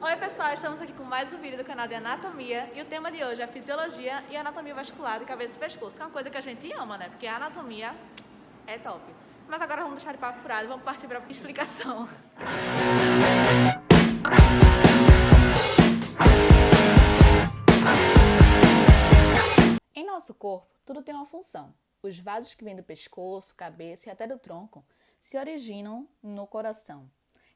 Oi pessoal, estamos aqui com mais um vídeo do canal de Anatomia e o tema de hoje é Fisiologia e Anatomia Vascular de Cabeça e Pescoço, que é uma coisa que a gente ama, né? Porque a anatomia é top. Mas agora vamos deixar de papo furado e vamos partir para a explicação. Em nosso corpo, tudo tem uma função. Os vasos que vêm do pescoço, cabeça e até do tronco se originam no coração.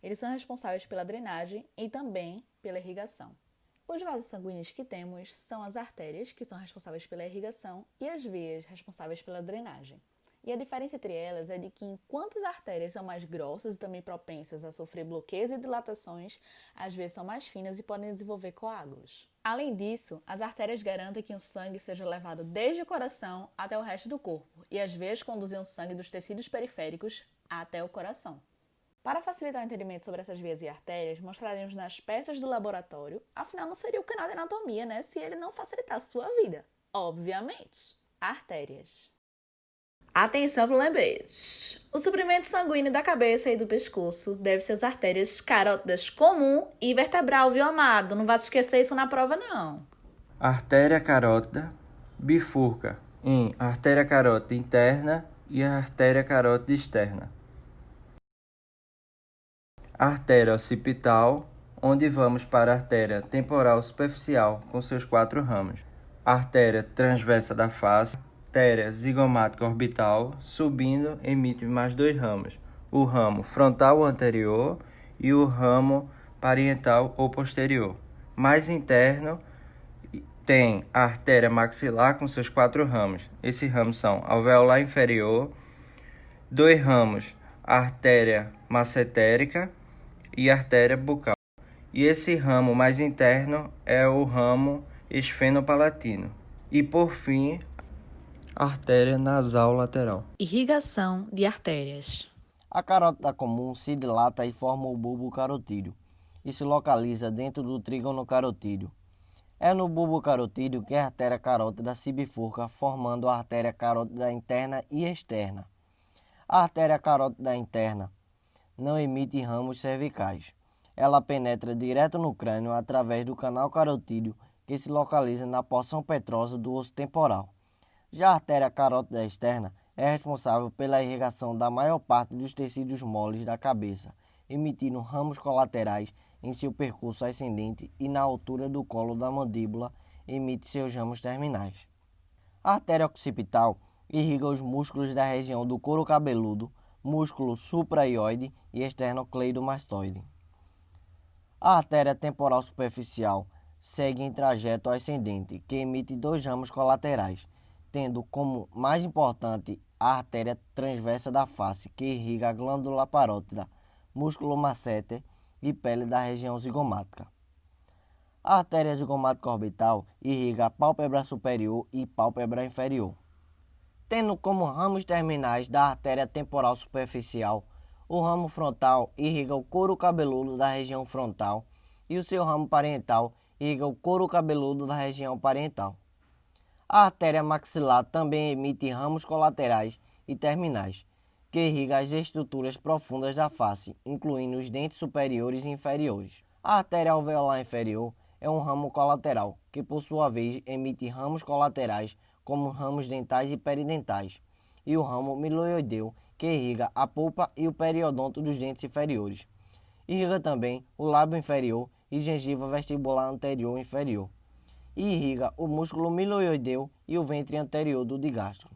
Eles são responsáveis pela drenagem e também pela irrigação. Os vasos sanguíneos que temos são as artérias, que são responsáveis pela irrigação, e as veias, responsáveis pela drenagem. E a diferença entre elas é de que enquanto as artérias são mais grossas e também propensas a sofrer bloqueios e dilatações, as veias são mais finas e podem desenvolver coágulos. Além disso, as artérias garantem que o sangue seja levado desde o coração até o resto do corpo, e as veias conduzem o sangue dos tecidos periféricos até o coração. Para facilitar o entendimento sobre essas veias e artérias, mostraremos nas peças do laboratório, afinal não seria o canal de anatomia, né, se ele não facilitasse sua vida. Obviamente. Artérias. Atenção para o lembrete. O suprimento sanguíneo da cabeça e do pescoço deve ser as artérias carótidas comum e vertebral, viu, amado? Não vai se esquecer isso na prova, não. Artéria carótida bifurca em artéria carótida interna e artéria carótida externa. Artéria occipital, onde vamos para a artéria temporal superficial com seus 4 ramos. Artéria transversa da face, artéria zigomática orbital, subindo, emite mais 2 ramos. O ramo frontal anterior e o ramo parietal ou posterior. Mais interno, tem a artéria maxilar com seus 4 ramos. Esses ramos são alveolar inferior, 2 ramos, artéria massetérica e artéria bucal. E esse ramo mais interno é o ramo esfenopalatino. E por fim, artéria nasal lateral. Irrigação de artérias. A carótida comum se dilata e forma o bulbo carotídeo e se localiza dentro do trígono carotídeo. É no bulbo carotídeo que a artéria carótida se bifurca, formando a artéria carótida interna e externa. A artéria carótida interna não emite ramos cervicais. Ela penetra direto no crânio através do canal carotídeo, que se localiza na porção petrosa do osso temporal. Já a artéria carótida externa é responsável pela irrigação da maior parte dos tecidos moles da cabeça, emitindo ramos colaterais em seu percurso ascendente e na altura do colo da mandíbula emite seus ramos terminais. A artéria occipital irriga os músculos da região do couro cabeludo, músculo supraioide e esternocleidomastoide. A artéria temporal superficial segue em trajeto ascendente, que emite 2 ramos colaterais, tendo como mais importante a artéria transversa da face, que irriga a glândula parótida, músculo masseter e pele da região zigomática. A artéria zigomática orbital irriga a pálpebra superior e pálpebra inferior. Tendo como ramos terminais da artéria temporal superficial, o ramo frontal irriga o couro cabeludo da região frontal e o seu ramo parietal irriga o couro cabeludo da região parietal. A artéria maxilar também emite ramos colaterais e terminais, que irriga as estruturas profundas da face, incluindo os dentes superiores e inferiores. A artéria alveolar inferior é um ramo colateral, que por sua vez emite ramos colaterais como ramos dentais e peridentais, e o ramo miloioideu, que irriga a polpa e o periodonto dos dentes inferiores. Irriga também o lábio inferior e gengiva vestibular anterior e inferior. E irriga o músculo miloioideu e o ventre anterior do digastro.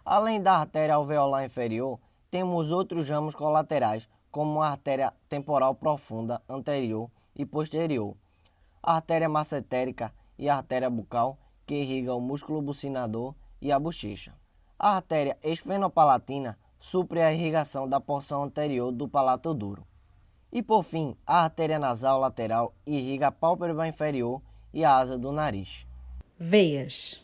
Além da artéria alveolar inferior, temos outros ramos colaterais, como a artéria temporal profunda anterior e posterior, a artéria massetérica e a artéria bucal, que irriga o músculo bucinador e a bochecha. A artéria esfenopalatina supre a irrigação da porção anterior do palato duro. E por fim, a artéria nasal lateral irriga a pálpebra inferior e a asa do nariz. Veias.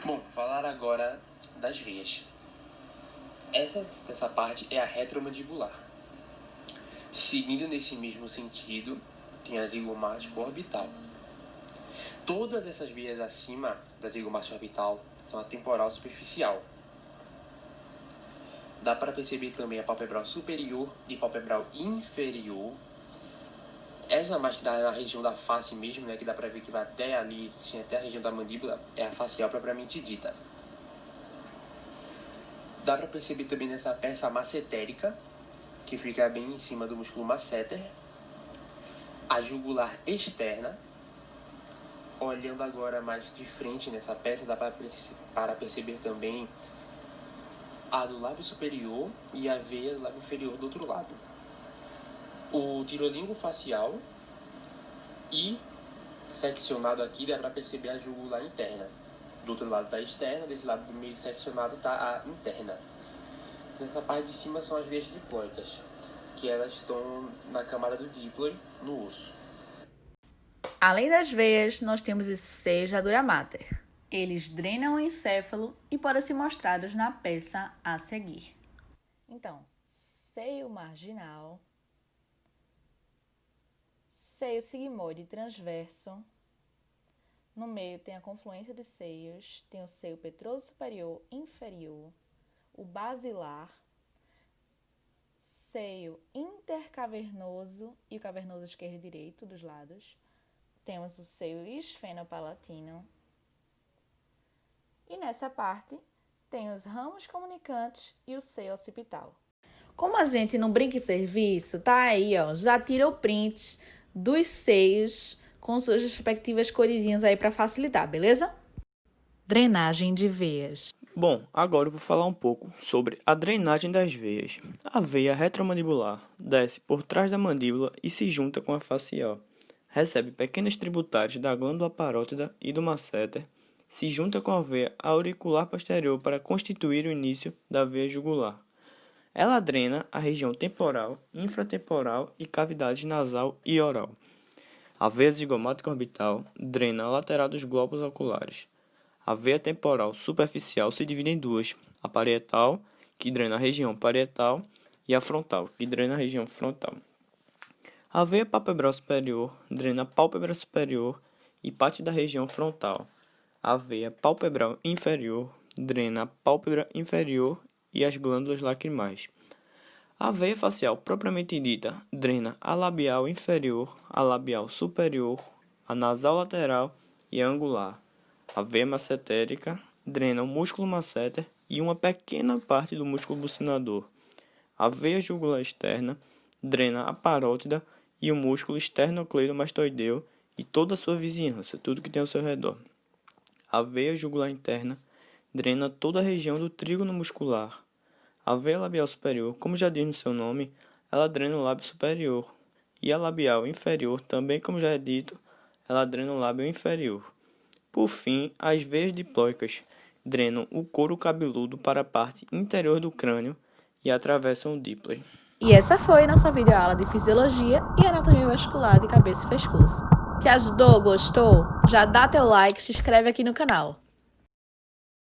Bom, falar agora das veias. Essa parte é a retromandibular. Seguindo nesse mesmo sentido, tem a zigomática orbital. Todas essas veias acima da zigomática orbital são a temporal superficial. Dá para perceber também a palpebral superior e palpebral inferior Essa mais na região da face mesmo, né, que dá pra ver que vai até ali, tinha até a região da mandíbula, é a facial propriamente dita. Dá pra perceber também nessa peça massetérica, que fica bem em cima do músculo masseter, a jugular externa. Olhando agora mais de frente nessa peça, dá para perceber também a do lábio superior e a veia do lábio inferior do outro lado. O tirolingo facial e seccionado aqui dá para perceber a jugular interna. Do outro lado está a externa, desse lado do meio seccionado está a interna. Nessa parte de cima são as veias diploicas, que elas estão na camada do díploe, no osso. Além das veias, nós temos os seios da dura mater. Eles drenam o encéfalo e podem ser mostrados na peça a seguir. Então, seio marginal, seio sigmoide transverso. No meio tem a confluência dos seios, tem o seio petroso superior e inferior, o basilar, seio intercavernoso e o cavernoso esquerdo e direito dos lados. Temos o seio esfenopalatino. E nessa parte tem os ramos comunicantes e o seio occipital. Como a gente não brinca em serviço, tá aí, ó, já tira o print dos seios com suas respectivas coresinhas aí para facilitar, beleza? Drenagem de veias. Bom, agora eu vou falar um pouco sobre a drenagem das veias. A veia retromandibular desce por trás da mandíbula e se junta com a facial. Recebe pequenas tributares da glândula parótida e do masseter, se junta com a veia auricular posterior para constituir o início da veia jugular. Ela drena a região temporal, infratemporal e cavidades nasal e oral. A veia zigomática orbital drena a lateral dos glóbulos oculares. A veia temporal superficial se divide em duas, a parietal, que drena a região parietal, e a frontal, que drena a região frontal. A veia palpebral superior drena a pálpebra superior e parte da região frontal. A veia palpebral inferior drena a pálpebra inferior e as glândulas lacrimais. A veia facial propriamente dita drena a labial inferior, a labial superior, a nasal lateral e a angular. A veia massetérica drena o músculo masseter e uma pequena parte do músculo bucinador. A veia jugular externa drena a parótida e o músculo esternocleidomastoideu e toda a sua vizinhança, tudo que tem ao seu redor. A veia jugular interna drena toda a região do trígono muscular. A veia labial superior, como já diz no seu nome, ela drena o lábio superior. E a labial inferior, também como já é dito, ela drena o lábio inferior. Por fim, as veias diploicas drenam o couro cabeludo para a parte interior do crânio e atravessam o díploe. E essa foi nossa videoaula de Fisiologia e Anatomia Vascular de Cabeça e Pescoço. Te ajudou? Gostou? Já dá teu like e se inscreve aqui no canal.